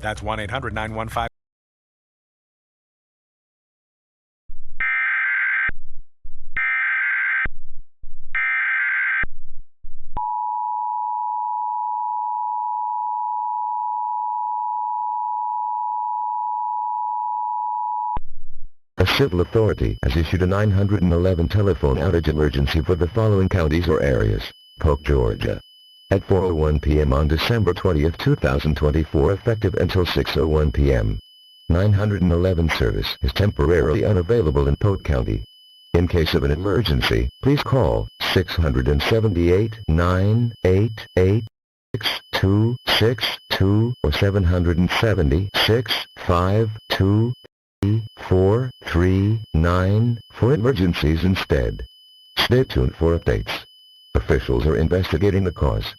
That's 1-800-915. A civil authority has issued a 911 telephone outage emergency for the following counties or areas: Polk, Georgia. At 4:01 p.m. on December 20, 2024, effective until 6:01 p.m. 911 service is temporarily unavailable in Polk County. In case of an emergency, please call 678-988-6262 or 770-652 439 for emergencies instead. Stay tuned for updates. Officials are investigating the cause.